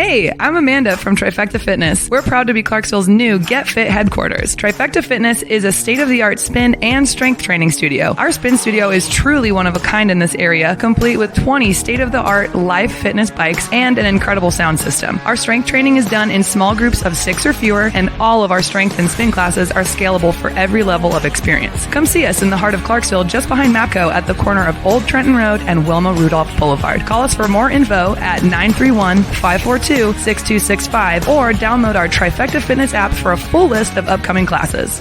Hey, I'm Amanda from Trifecta Fitness. We're proud to be Clarksville's new Get Fit headquarters. Trifecta Fitness is a state-of-the-art spin and strength training studio. Our spin studio is truly one of a kind in this area, complete with 20 state-of-the-art live fitness bikes and an incredible sound system. Our strength training is done in small groups of 6 or fewer, and all of our strength and spin classes are scalable for every level of experience. Come see us in the heart of Clarksville, just behind MAPCO at the corner of Old Trenton Road and Wilma Rudolph Boulevard. Call us for more info at 931-542-6265 or download our Trifecta Fitness app for a full list of upcoming classes.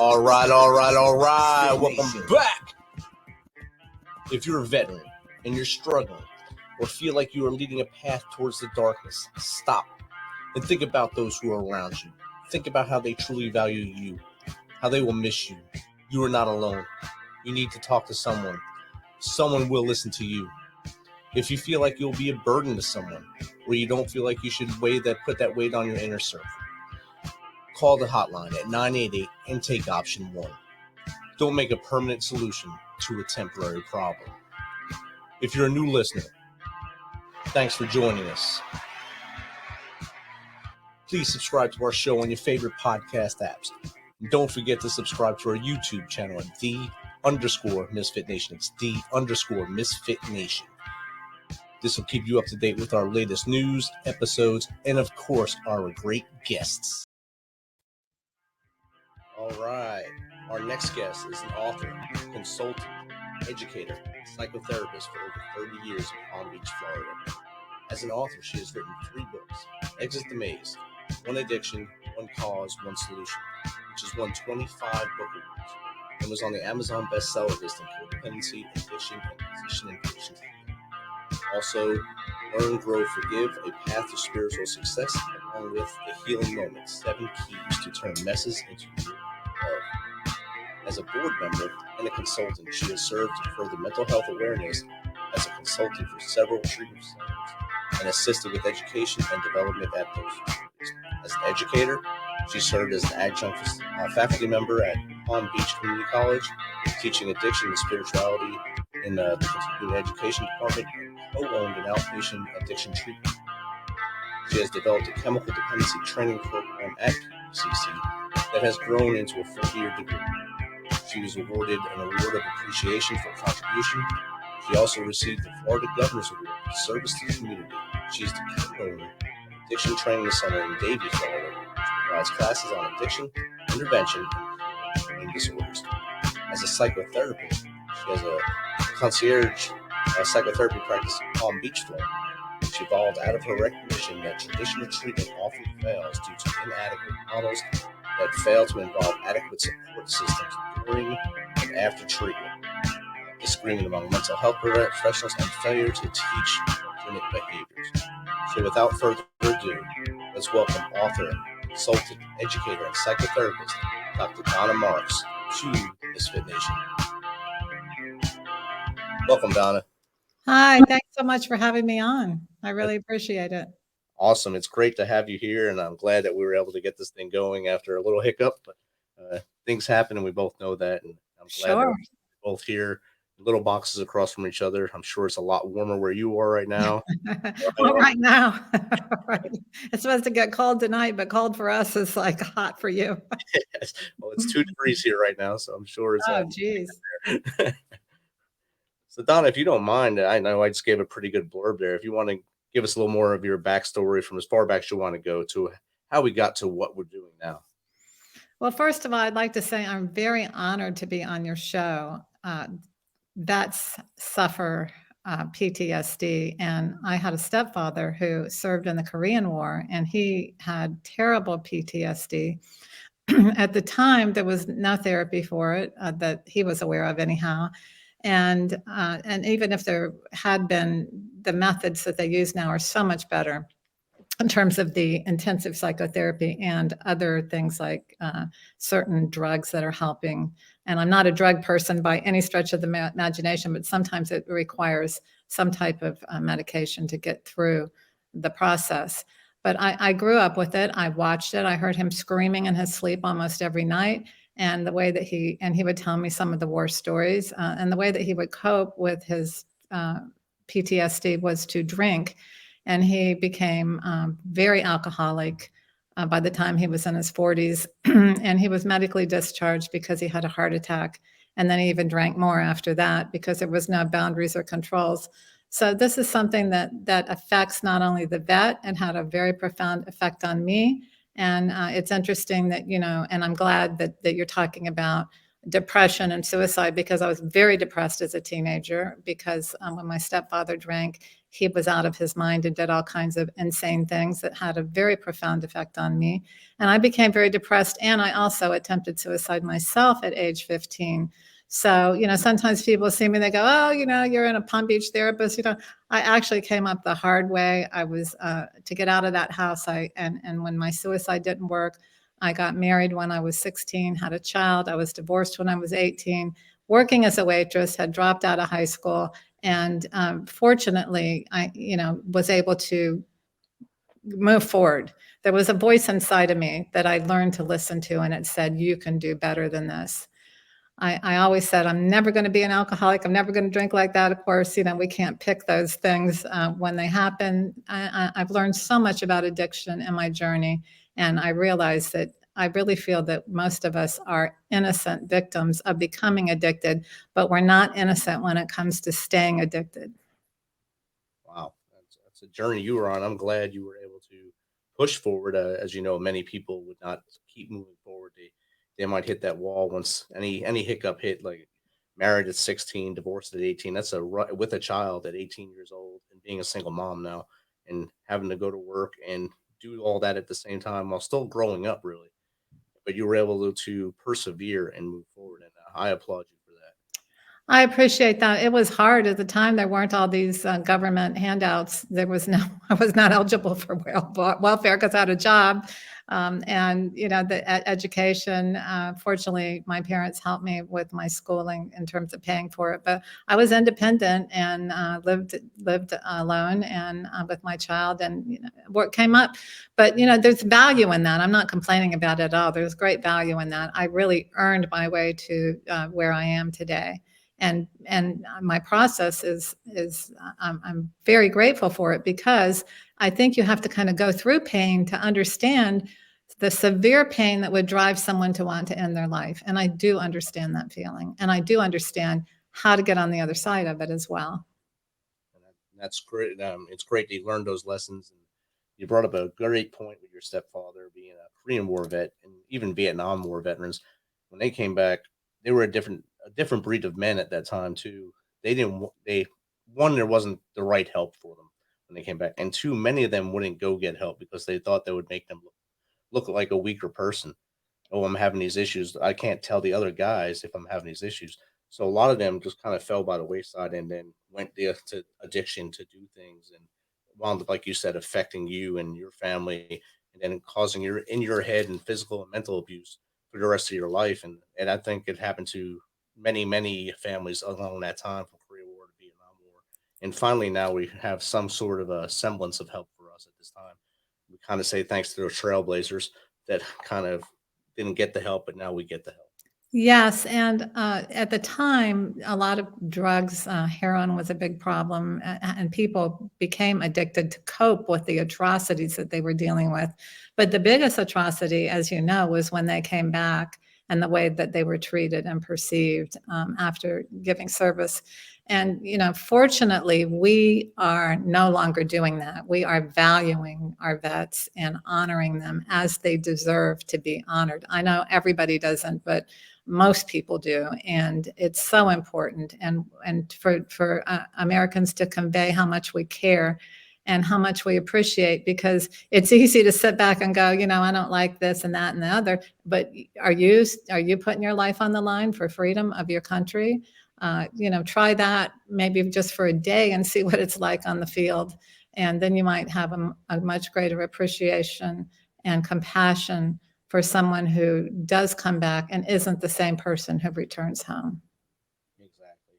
All right. Welcome back. If you're a veteran and you're struggling or feel like you are leading a path towards the darkness, stop and think about those who are around you. Think about how they truly value you, how they will miss you. You are not alone. You need to talk to someone. Someone will listen to you. If you feel like you'll be a burden to someone, or you don't feel like you should put that weight on your inner circle, call the hotline at 988 and take option 1. Don't make a permanent solution to a temporary problem. If you're a new listener, thanks for joining us. Please subscribe to our show on your favorite podcast apps. And don't forget to subscribe to our YouTube channel at _MisFitNation. It's _MisFitNation. This will keep you up to date with our latest news, episodes, and of course, our great guests. All right. Our next guest is an author, consultant, educator, psychotherapist for over 30 years in Palm Beach, Florida. As an author, she has written 3 books: Exit the Maze, One Addiction, One Cause, One Solution, which has won 25 book awards and was on the Amazon bestseller list in codependency, addiction, and physician and patient healing. Also, Learn, Grow, Forgive, A Path to Spiritual Success, along with The Healing Moment, 7 Keys to Turn Messes into Love. As a board member and a consultant, she has served to further mental health awareness as a consultant for several treatment centers and assisted with education and development at those facilities. As an educator, she served as an adjunct faculty member at Palm Beach Community College, teaching addiction and spirituality in the continuing education department, and co-owned an outpatient addiction treatment. She has developed a chemical dependency training program at PBCC that has grown into a 4-year degree. She was awarded an award of appreciation for contribution. She also received the Florida Governor's Award for service to the community. She is the co-owner of Addiction Training Center in Davie, Florida, which provides classes on addiction, intervention, and eating disorders. As a psychotherapist, she has a concierge psychotherapy practice in Palm Beach, Florida. She evolved out of her recognition that traditional treatment often fails due to inadequate models that fail to involve adequate support systems during and after treatment, disagreement among mental health professionals, and failure to teach alternate behaviors. So without further ado, let's welcome author, consultant, educator, and psychotherapist, Dr. Donna Marks, to MisFitNation. Welcome, Donna. Hi, thanks so much for having me on. I really appreciate it. Awesome. It's great to have you here, and I'm glad that we were able to get this thing going after a little hiccup, but things happen, and we both know that, and I'm glad that we're both here, little boxes across from each other. I'm sure it's a lot warmer where you are right now. Well, right now, right. It's supposed to get cold tonight, but cold for us is like hot for you. Yes. Well, it's 2 degrees here right now, so I'm sure it's geez. So, Donna, if you don't mind, I know I just gave a pretty good blurb there. If you want to give us a little more of your backstory from as far back as you want to go to how we got to what we're doing now. Well, first of all, I'd like to say I'm very honored to be on your show. Vets suffer PTSD, and I had a stepfather who served in the Korean War, and he had terrible PTSD. At the time, there was no therapy for it that he was aware of anyhow. And even if there had been, the methods that they use now are so much better. in terms of the intensive psychotherapy and other things like certain drugs that are helping. And I'm not a drug person by any stretch of the imagination, but sometimes it requires some type of medication to get through the process. But I grew up with it. I watched it. I heard him screaming in his sleep almost every night. And the way that he would tell me some of the war stories, and the way that he would cope with his PTSD was to drink. And he became very alcoholic by the time he was in his 40s. And he was medically discharged because he had a heart attack. And then he even drank more after that because there was no boundaries or controls. So this is something that affects not only the vet, it had a very profound effect on me. And it's interesting that, and I'm glad that you're talking about depression and suicide, because I was very depressed as a teenager because when my stepfather drank, he was out of his mind and did all kinds of insane things that had a very profound effect on me. And I became very depressed. And I also attempted suicide myself at age 15. So, sometimes people see me, they go, oh, you're in a Palm Beach therapist. I actually came up the hard way. I was, to get out of that house. And when my suicide didn't work, I got married when I was 16, had a child. I was divorced when I was 18, working as a waitress, had dropped out of high school. And fortunately, I, was able to move forward. There was a voice inside of me that I learned to listen to, and it said, you can do better than this. I always said, I'm never going to be an alcoholic. I'm never going to drink like that. Of course, we can't pick those things when they happen. I've learned so much about addiction in my journey. And I realize that I really feel that most of us are innocent victims of becoming addicted, but we're not innocent when it comes to staying addicted. Wow. That's a journey you were on. I'm glad you were able to push forward. As you know, many people would not keep moving forward. They might hit that wall once any hiccup hit, like married at 16, divorced at 18. That's with a child at 18 years old and being a single mom now and having to go to work and do all that at the same time while still growing up, really. But you were able to persevere and move forward. And I applaud you for that. I appreciate that. It was hard at the time. There weren't all these government handouts. I was not eligible for welfare because I had a job. And, the education, fortunately, my parents helped me with my schooling in terms of paying for it. But I was independent and lived alone and with my child, and work came up. But, there's value in that. I'm not complaining about it at all. There's great value in that. I really earned my way to where I am today. And my process is I'm very grateful for it, because I think you have to kind of go through pain to understand the severe pain that would drive someone to want to end their life. And I do understand that feeling, and I do understand how to get on the other side of it as well. And that's great. It's great that you learned those lessons. And you brought up a great point with your stepfather being a Korean War vet, and even Vietnam War veterans. When they came back, they were a different breed of men at that time too. There wasn't the right help for them when they came back, and two, many of them wouldn't go get help because they thought that would make them look like a weaker person. Oh, I'm having these issues. I can't tell the other guys if I'm having these issues. So a lot of them just kind of fell by the wayside and then went to addiction to do things, and wound up, like you said, affecting you and your family, and then causing in your head and physical and mental abuse for the rest of your life. And I think it happened to many families along that time, from Korea War to Vietnam War. And finally, now we have some sort of a semblance of help for us at this time. We kind of say thanks to those trailblazers that kind of didn't get the help, but now we get the help. Yes, and at the time, a lot of drugs, heroin was a big problem, and people became addicted to cope with the atrocities that they were dealing with. But the biggest atrocity, as you know, was when they came back and the way that they were treated and perceived after giving service. And, fortunately, we are no longer doing that. We are valuing our vets and honoring them as they deserve to be honored. I know everybody doesn't, but most people do, and it's so important. And for Americans to convey how much we care and how much we appreciate, because it's easy to sit back and go, I don't like this and that and the other. But are you putting your life on the line for freedom of your country? Try that maybe just for a day and see what it's like on the field. And then you might have a much greater appreciation and compassion for someone who does come back and isn't the same person who returns home. Exactly.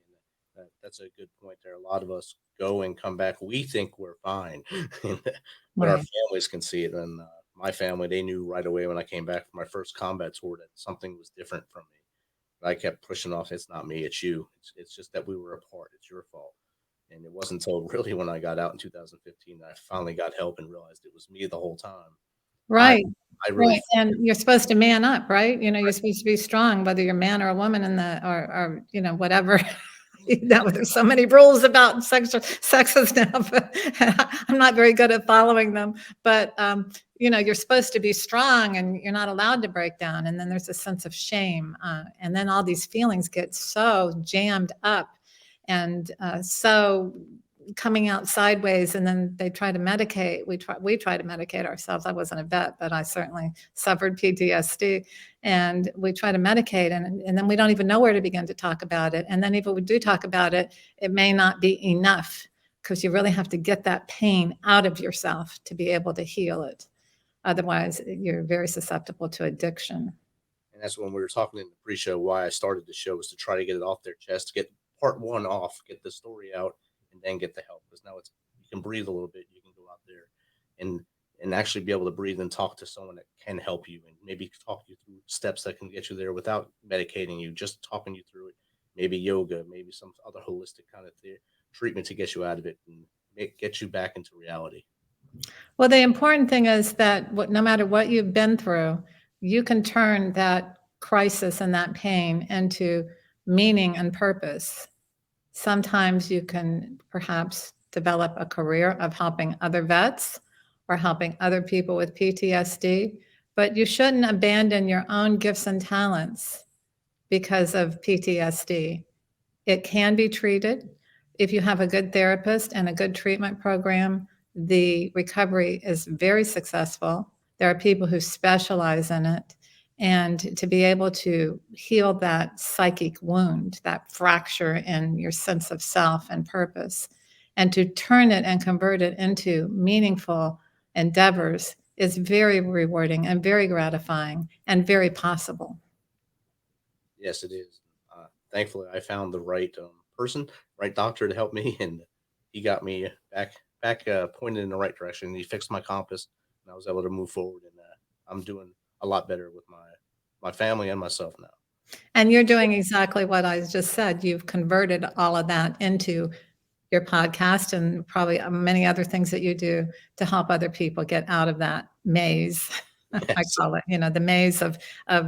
And that's a good point there. A lot of us go and come back. We think we're fine, but our Right. families can see it. And my family, they knew right away when I came back from my first combat tour that something was different from me. But I kept pushing off. It's not me. It's you. It's just that we were apart. It's your fault. And it wasn't until really when I got out in 2015 that I finally got help and realized it was me the whole time. I Right. I really Right. And you're supposed to man up, right? You're supposed to be strong, whether you're a man or a woman or whatever. There's so many rules about sexes now, but I'm not very good at following them. But you're supposed to be strong, and you're not allowed to break down. And then there's a sense of shame, and then all these feelings get so jammed up, and so coming out sideways, and then they try to medicate. We try to medicate ourselves. I wasn't a vet, but I certainly suffered PTSD, and we try to medicate, and then we don't even know where to begin to talk about it. And then if we do talk about it, it may not be enough, because you really have to get that pain out of yourself to be able to heal it. Otherwise, you're very susceptible to addiction. And that's when we were talking in the pre-show why I started the show, was to try to get it off their chest, get part one off, get the story out, and then get the help. Because now you can breathe a little bit, you can go out there and actually be able to breathe and talk to someone that can help you, and maybe talk you through steps that can get you there without medicating you, just talking you through it. Maybe yoga, maybe some other holistic kind of treatment to get you out of it and get you back into reality. Well, the important thing is that no matter what you've been through, you can turn that crisis and that pain into meaning and purpose. Sometimes you can perhaps develop a career of helping other vets or helping other people with PTSD, but you shouldn't abandon your own gifts and talents because of PTSD. It can be treated. If you have a good therapist and a good treatment program, the recovery is very successful. There are people who specialize in it. And to be able to heal that psychic wound, that fracture in your sense of self and purpose, and to turn it and convert it into meaningful endeavors is very rewarding and very gratifying and very possible. Yes, it is. Thankfully, I found the right person, right doctor to help me, and he got me back pointed in the right direction. He fixed my compass, and I was able to move forward. And I'm doing a lot better with my family and myself now. And you're doing exactly what I just said. You've converted all of that into your podcast and probably many other things that you do to help other people get out of that maze. I Yes. call it, the maze of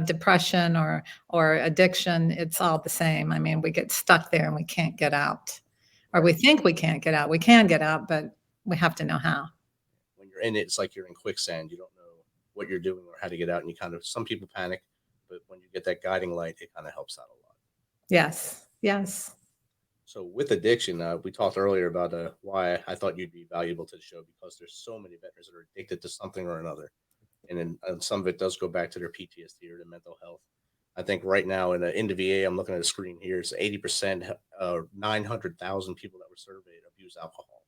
depression or addiction. It's all the same. I mean, we get stuck there and we can't get out, or we think we can't get out. We can get out, but we have to know how. When you're in it, it's like you're in quicksand. You don't know what you're doing or how to get out, and some people panic, but when you get that guiding light, it kind of helps out a lot. Yes. Yes. So with addiction, we talked earlier about why I thought you'd be valuable to the show, because there's so many veterans that are addicted to something or another. And then some of it does go back to their PTSD or their mental health. I think right now in the VA, I'm looking at a screen here, it's 80%, 900,000 people that were surveyed abuse alcohol,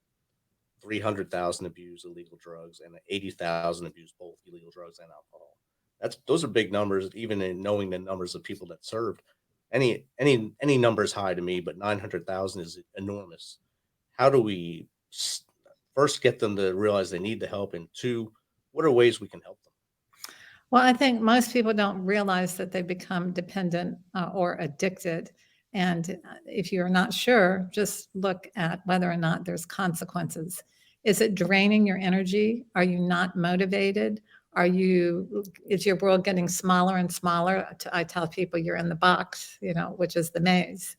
300,000 abuse illegal drugs, and 80,000 abuse both illegal drugs and alcohol. Those are big numbers, even in knowing the numbers of people that served. Any number is high to me, but 900,000 is enormous. How do we first get them to realize they need the help, and two, what are ways we can help them? Well, I think most people don't realize that they become dependent or addicted. And if you're not sure, just look at whether or not there's consequences. Is it draining your energy? Are you not motivated? Is your world getting smaller and smaller? I tell people you're in the box, which is the maze.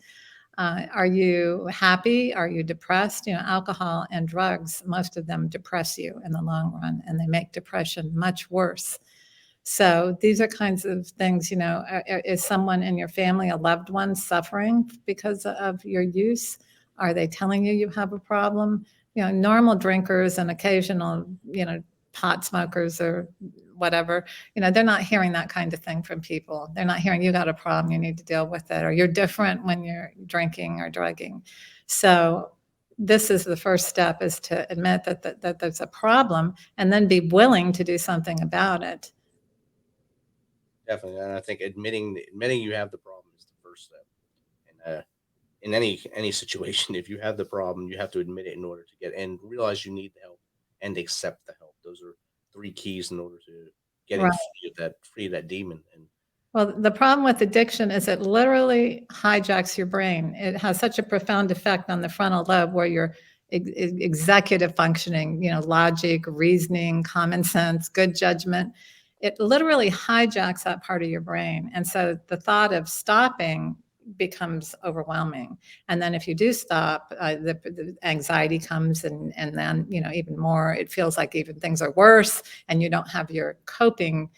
Are you happy? Are you depressed? Alcohol and drugs, most of them depress you in the long run, and they make depression much worse. So these are kinds of things, is someone in your family, a loved one, suffering because of your use? Are they telling you you have a problem? Normal drinkers and occasional, pot smokers or whatever, they're not hearing that kind of thing from people. They're not hearing you got a problem, you need to deal with it, or you're different when you're drinking or drugging. So this is the first step, is to admit that there's a problem and then be willing to do something about it. Definitely. And I think admitting you have the problem is the first step. And in any situation, if you have the problem, you have to admit it in order to get and realize you need the help and accept the help. Those are three keys in order to getting Right. free of that demon. And Well, the problem with addiction is it literally hijacks your brain. It has such a profound effect on the frontal lobe, where your executive functioning, logic, reasoning, common sense, good judgment, it literally hijacks that part of your brain. And so the thought of stopping becomes overwhelming. And then if you do stop, the anxiety comes, and then, even more, it feels like even things are worse, and you don't have your coping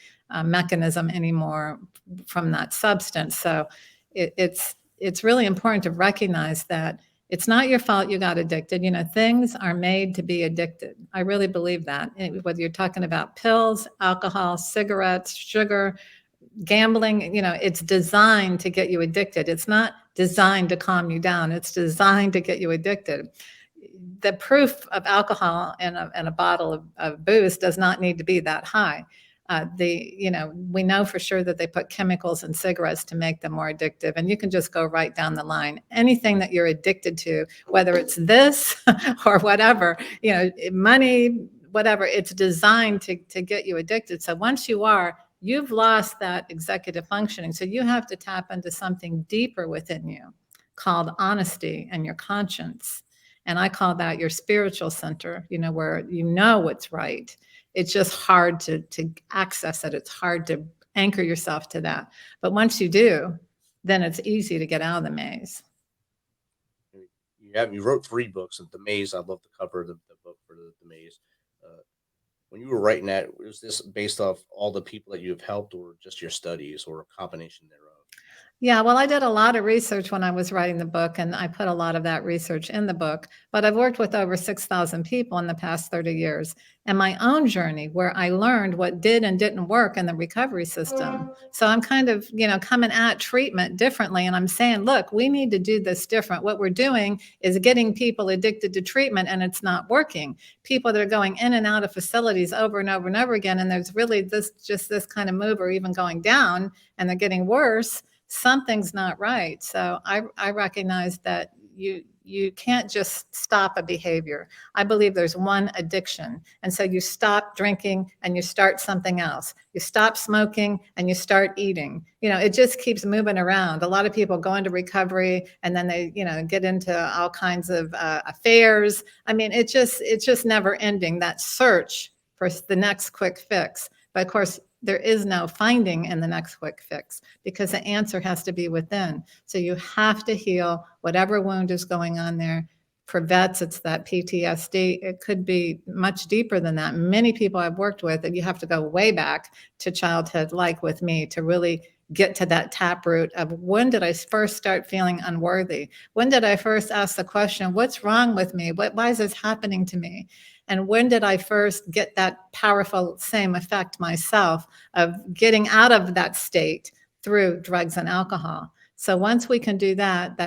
mechanism anymore from that substance. So it's really important to recognize that it's not your fault you got addicted. Things are made to be addicted. I really believe that. Whether you're talking about pills, alcohol, cigarettes, sugar, gambling, it's designed to get you addicted. It's not designed to calm you down. It's designed to get you addicted. The proof of alcohol in a bottle of booze does not need to be that high. We know for sure that they put chemicals in cigarettes to make them more addictive, and you can just go right down the line. Anything that you're addicted to, whether it's this or whatever, money, whatever, it's designed to get you addicted. So once you've lost that executive functioning. So you have to tap into something deeper within you called honesty and your conscience. And I call that your spiritual center, where what's right. It's just hard to access it. It's hard to anchor yourself to that. But once you do, then it's easy to get out of the maze. You wrote 3 books of The Maze. I love the cover of the book for the Maze. When you were writing that, was this based off all the people that you have helped, or just your studies, or a combination thereof? Yeah, well, I did a lot of research when I was writing the book, and I put a lot of that research in the book. But I've worked with over 6,000 people in the past 30 years, and my own journey, where I learned what did and didn't work in the recovery system. So I'm kind of, coming at treatment differently, and I'm saying, look, we need to do this different. What we're doing is getting people addicted to treatment, and it's not working. People that are going in and out of facilities over and over and over again, and there's really this kind of move, or even going down, and they're getting worse. Something's not right. So I recognize that you can't just stop a behavior. I believe there's one addiction. And so you stop drinking and you start something else. You stop smoking and you start eating. It just keeps moving around. A lot of people go into recovery and then they, get into all kinds of affairs. I mean, it's just never ending, that search for the next quick fix. But of course, there is no finding in the next quick fix, because the answer has to be within. So you have to heal whatever wound is going on there. For vets, it's that PTSD. It could be much deeper than that. Many people I've worked with, and you have to go way back to childhood, like with me, to really get to that taproot of, when did I first start feeling unworthy? When did I first ask the question, what's wrong with me? Why is this happening to me? And when did I first get that powerful same effect myself of getting out of that state through drugs and alcohol? So once we can do that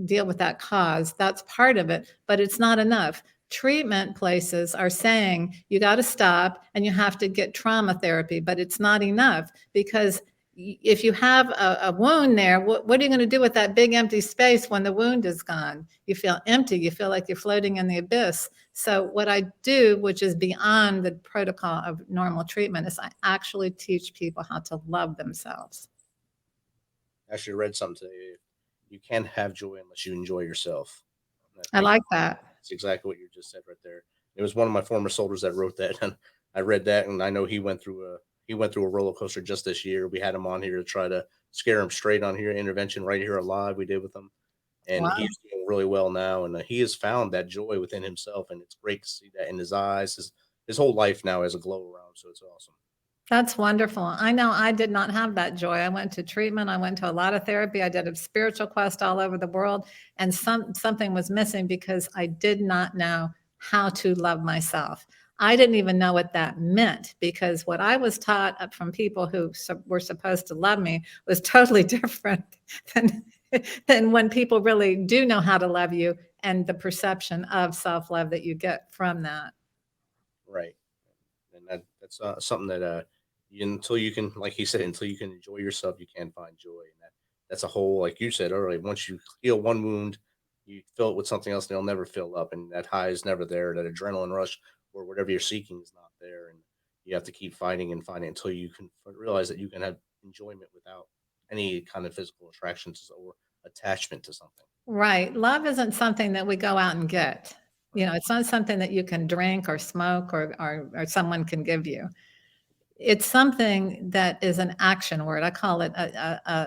deal with that cause, that's part of it, but it's not enough. Treatment places are saying you got to stop and you have to get trauma therapy, but it's not enough, because if you have a wound there, what are you going to do with that big empty space when the wound is gone? You feel empty. You feel like you're floating in the abyss. So what I do, which is beyond the protocol of normal treatment, is I actually teach people how to love themselves. I actually read something today. You can't have joy unless you enjoy yourself. I like that. That's exactly what you just said right there. It was one of my former soldiers that wrote that, and I read that, and I know he went through a roller coaster just this year. We had him on here to try to scare him straight on here. Intervention right here live we did with him, and Wow. he's doing really well now. And he has found that joy within himself, and it's great to see that in his eyes. His whole life now has a glow around, so it's awesome. That's wonderful. I know I did not have that joy. I went to treatment. I went to a lot of therapy. I did a spiritual quest all over the world, and something was missing, because I did not know how to love myself. I didn't even know what that meant, because what I was taught from people who were supposed to love me was totally different than when people really do know how to love you and the perception of self-love that you get from that. Right. And that's something that until you can, like he said, until you can enjoy yourself, you can't find joy. And that's a whole, like you said earlier, once you heal one wound, you fill it with something else and it'll never fill up. And that high is never there. That adrenaline rush or whatever you're seeking is not there. And you have to keep fighting and fighting until you can realize that you can have enjoyment without any kind of physical attractions or attachment to something. Right. Love isn't something that we go out and get. You know, it's not something that you can drink or smoke or someone can give you. It's something that is an action word. I call it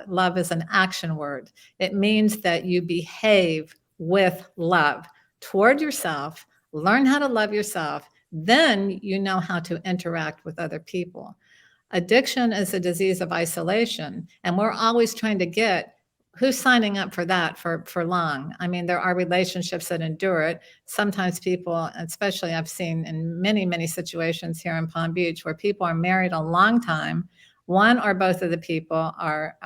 love is an action word. It means that you behave with love toward yourself, learn how to love yourself, then you know how to interact with other people. Addiction is a disease of isolation, and we're always trying to get who's signing up for that for long. I mean, there are relationships that endure it. Sometimes people, especially I've seen in many situations here in Palm Beach, where people are married a long time. One or both of the people are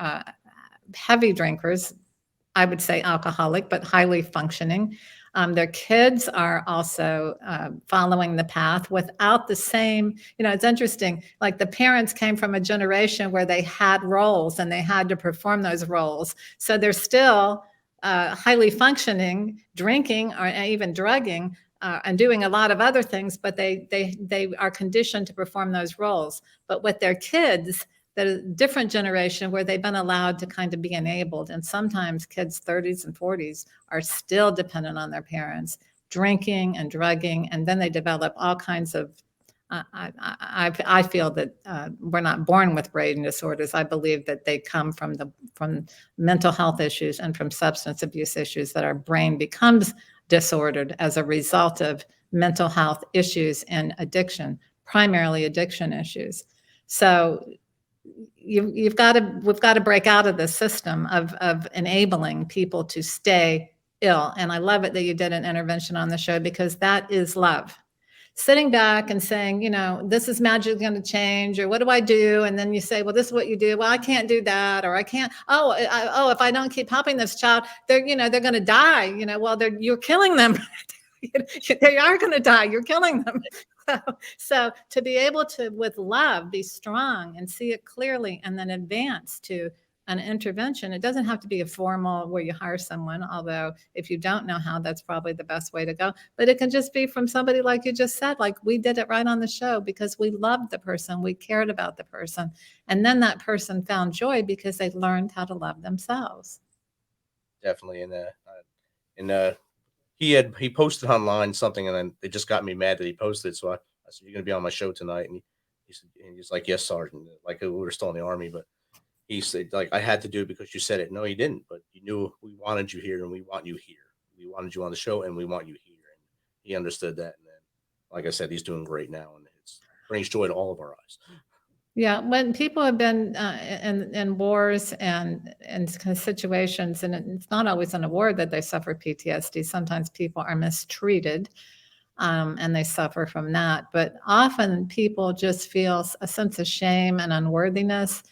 heavy drinkers, I would say alcoholic, but highly functioning. Their kids are also following the path without the same, it's interesting. Like the parents came from a generation where they had roles and they had to perform those roles. So they're still highly functioning, drinking or even drugging and doing a lot of other things, but they are conditioned to perform those roles. But with their kids, the different generation where they've been allowed to kind of be enabled. And sometimes kids 30s and 40s are still dependent on their parents, drinking and drugging, and then they develop all kinds of, I feel that we're not born with brain disorders. I believe that they come from mental health issues and from substance abuse issues, that our brain becomes disordered as a result of mental health issues and addiction, primarily addiction issues. So we've got to break out of the system of enabling people to stay ill. And I love it that you did an intervention on the show, because that is love. Sitting back and saying, this is magically going to change, or what do I do? And then you say, well, this is what you do. Well, I can't do that, or I can't. If I don't keep helping this child, they're going to die. Well, you're killing them. They are going to die. You're killing them. So to be able to, with love, be strong and see it clearly, and then advance to an intervention. It doesn't have to be a formal where you hire someone, although if you don't know how, that's probably the best way to go. But it can just be from somebody like you just said, like we did it right on the show, because we loved the person, we cared about the person. And then that person found joy because they learned how to love themselves. Definitely. And he posted online something, and then it just got me mad that he posted. So I said, "You're going to be on my show tonight?" And he's like, "Yes, Sergeant." Like we were still in the Army, but he said, like, "I had to do it because you said it." No, he didn't. But you knew we wanted you here, and we want you here. We wanted you on the show, and we want you here. And he understood that. And then, like I said, he's doing great now, and it brings joy to all of our eyes. Yeah, when people have been in wars and kind of situations, and it's not always in a war that they suffer PTSD. Sometimes people are mistreated, and they suffer from that. But often people just feel a sense of shame and unworthiness.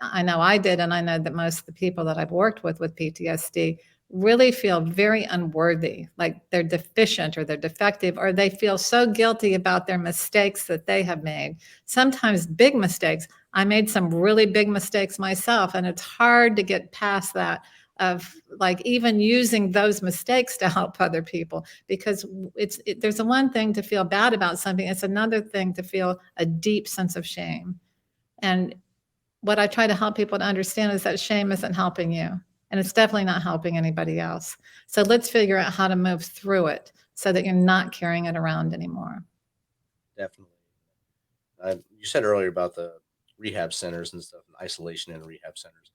I know I did, and I know that most of the people that I've worked with PTSD really feel very unworthy, like they're deficient or they're defective, or they feel so guilty about their mistakes that they have made. Sometimes big mistakes. I made some really big mistakes myself, and it's hard to get past that, of like even using those mistakes to help other people, because there's a one thing to feel bad about something. It's another thing to feel a deep sense of shame. And what I try to help people to understand is that shame isn't helping you, and it's definitely not helping anybody else. So let's figure out how to move through it so that you're not carrying it around anymore. Definitely. You said earlier about the rehab centers and stuff, and isolation in rehab centers.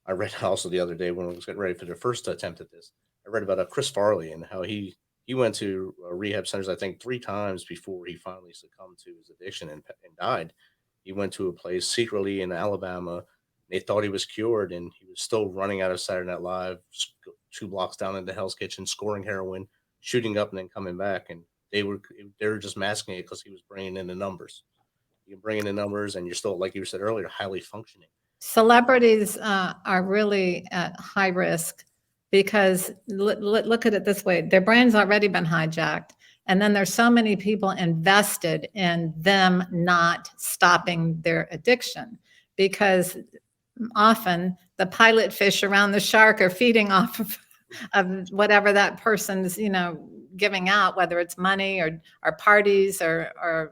I read also the other day when I was getting ready for the first attempt at this, I read about Chris Farley and how he went to rehab centers, I think 3 times before he finally succumbed to his addiction and died. He went to a place secretly in Alabama. They thought he was cured, and he was still running out of Saturday Night Live, 2 blocks down into Hell's Kitchen, scoring heroin, shooting up, and then coming back. And they were just masking it because he was bringing in the numbers. You can bring in the numbers, and you're still, like you said earlier, highly functioning. Celebrities are really at high risk because look at it this way. Their brain's already been hijacked. And then there's so many people invested in them not stopping their addiction, because often the pilot fish around the shark are feeding off of whatever that person's, giving out, whether it's money or parties or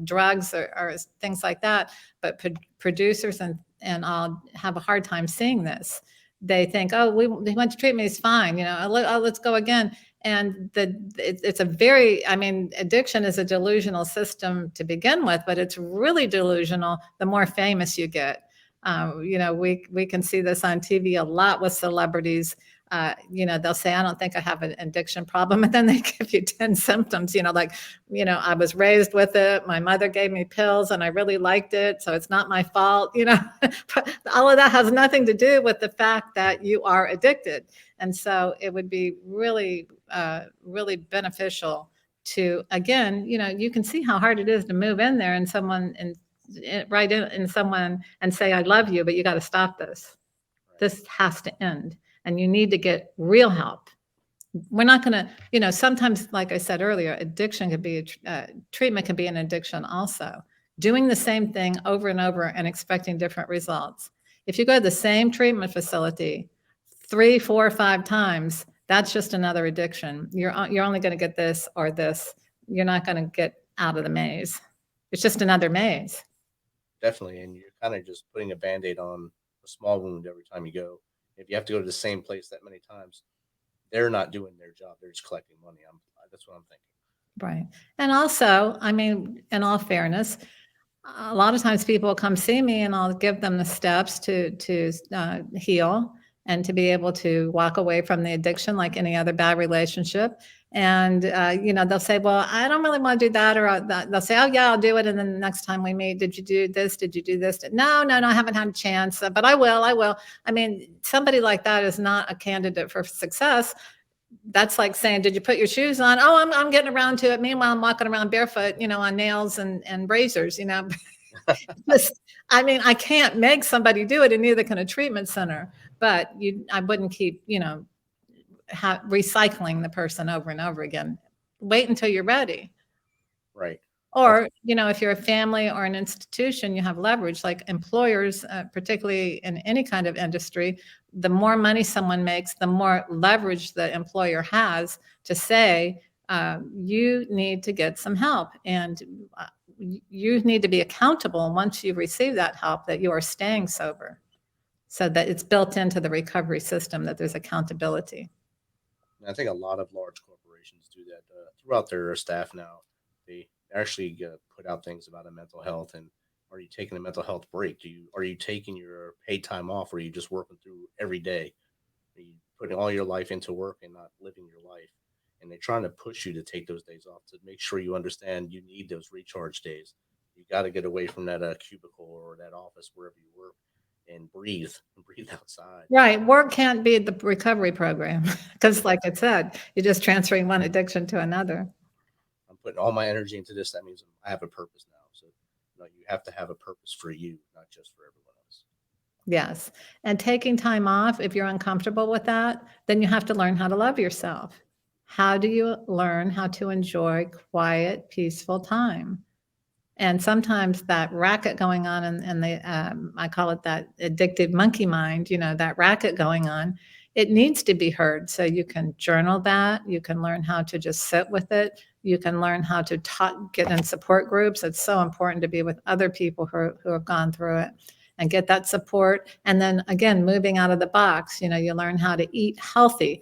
drugs or things like that. But producers and all have a hard time seeing this. They think, oh, we went to treatment, he's fine, let's go again. And it's a very, addiction is a delusional system to begin with, but it's really delusional the more famous you get. We can see this on TV a lot with celebrities. They'll say, I don't think I have an addiction problem. And then they give you 10 symptoms, I was raised with it. My mother gave me pills and I really liked it. So it's not my fault, But all of that has nothing to do with the fact that you are addicted. And so it would be really, really beneficial to, again, you can see how hard it is to move in there and someone in someone and say, I love you, but you got to stop this. This has to end. And you need to get real help. We're not going to, sometimes, like I said earlier, addiction could be, treatment can be an addiction also. Doing the same thing over and over and expecting different results. If you go to the same treatment facility 3, 4, 5 times, that's just another addiction. You're only going to get this or this. You're not going to get out of the maze. It's just another maze. Definitely. And you're kind of just putting a Band-Aid on a small wound every time you go. If you have to go to the same place that many times, they're not doing their job. They're just collecting money. That's what I'm thinking. Right. And also, in all fairness, a lot of times people come see me and I'll give them the steps to heal and to be able to walk away from the addiction like any other bad relationship. And, they'll say, well, I don't really want to do that. Or they'll say, oh, yeah, I'll do it. And then the next time we meet, did you do this? Did you do this? No, I haven't had a chance, but I will. Somebody like that is not a candidate for success. That's like saying, did you put your shoes on? Oh, I'm getting around to it. Meanwhile, I'm walking around barefoot, on nails and razors, I can't make somebody do it, and neither can a treatment center. But I wouldn't keep, recycling the person over and over again. Wait until you're ready. Right. Or, if you're a family or an institution, you have leverage, like employers, particularly in any kind of industry. The more money someone makes, the more leverage the employer has to say, you need to get some help. And you need to be accountable once you receive that help, that you are staying sober, so that it's built into the recovery system, that there's accountability. I think a lot of large corporations do that throughout their staff now. They actually put out things about a mental health. And are you taking a mental health break? Are you taking your paid time off? Or are you just working through every day? Are you putting all your life into work and not living your life? And they're trying to push you to take those days off to make sure you understand you need those recharge days. You got to get away from that cubicle or that office, wherever you work, and breathe outside. Right. Work can't be the recovery program because, like I said, you're just transferring one addiction to another. I'm putting all my energy into this. That means I have a purpose now. So you have to have a purpose for you, not just for everyone else. Yes. And taking time off, if you're uncomfortable with that, then you have to learn how to love yourself. How do you learn how to enjoy quiet, peaceful time? And sometimes that racket going on in the, I call it that addictive monkey mind, that racket going on, it needs to be heard. So you can journal that. You can learn how to just sit with it. You can learn how to get in support groups. It's so important to be with other people who have gone through it and get that support. And then again, moving out of the box, you learn how to eat healthy.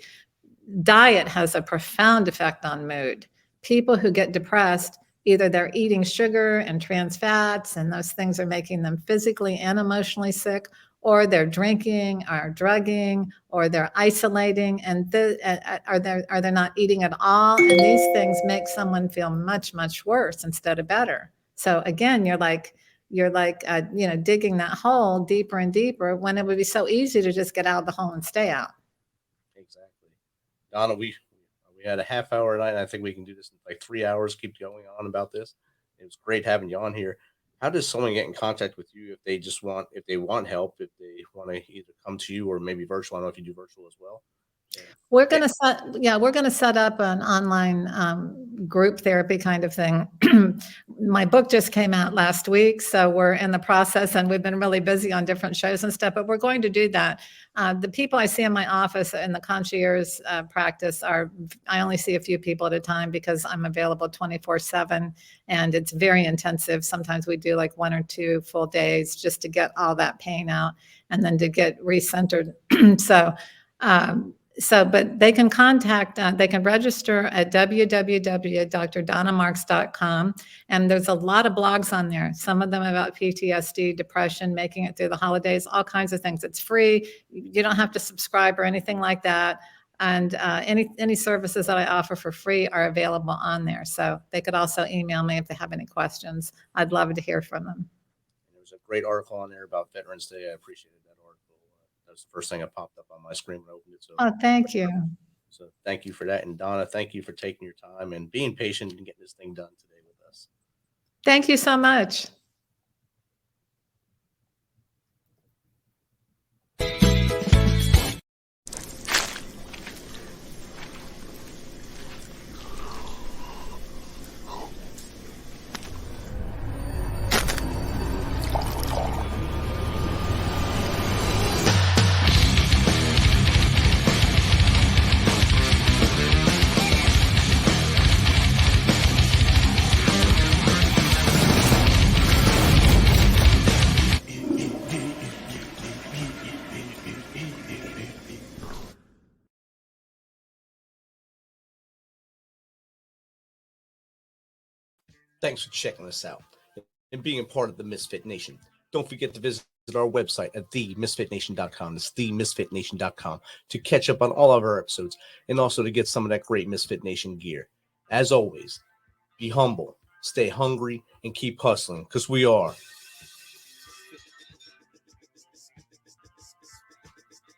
Diet has a profound effect on mood. People who get depressed, either they're eating sugar and trans fats, and those things are making them physically and emotionally sick, or they're drinking or drugging, or they're isolating, and are they not eating at all? And these things make someone feel much, much worse instead of better. So again, you're like digging that hole deeper and deeper, when it would be so easy to just get out of the hole and stay out. Exactly. Donna, we had a half hour tonight, and I think we can do this in like 3 hours, keep going on about this. It was great having you on here. How does someone get in contact with you if they want help, if they want to either come to you or maybe virtual? I don't know if you do virtual as well. We're going to set up an online group therapy kind of thing. My book just came out last week, so we're in the process, and we've been really busy on different shows and stuff, but we're going to do that. The people I see in my office in the concierge practice I only see a few people at a time because I'm available 24/7, and it's very intensive. Sometimes we do like 1 or 2 full days just to get all that pain out and then to get recentered. But they can they can register at www.drdonnamarks.com. And there's a lot of blogs on there. Some of them about PTSD, depression, making it through the holidays, all kinds of things. It's free. You don't have to subscribe or anything like that. And any services that I offer for free are available on there. So they could also email me if they have any questions. I'd love to hear from them. There was a great article on there about Veterans Day. I appreciated that article. That was the first thing that popped up on my screen when I opened it. So, thank you. So thank you for that. And Donna, thank you for taking your time and being patient and getting this thing done today with us. Thank you so much. Thanks for checking us out and being a part of the Misfit Nation. Don't forget to visit our website at themisfitnation.com. It's themisfitnation.com to catch up on all of our episodes and also to get some of that great Misfit Nation gear. As always, be humble, stay hungry, and keep hustling because we are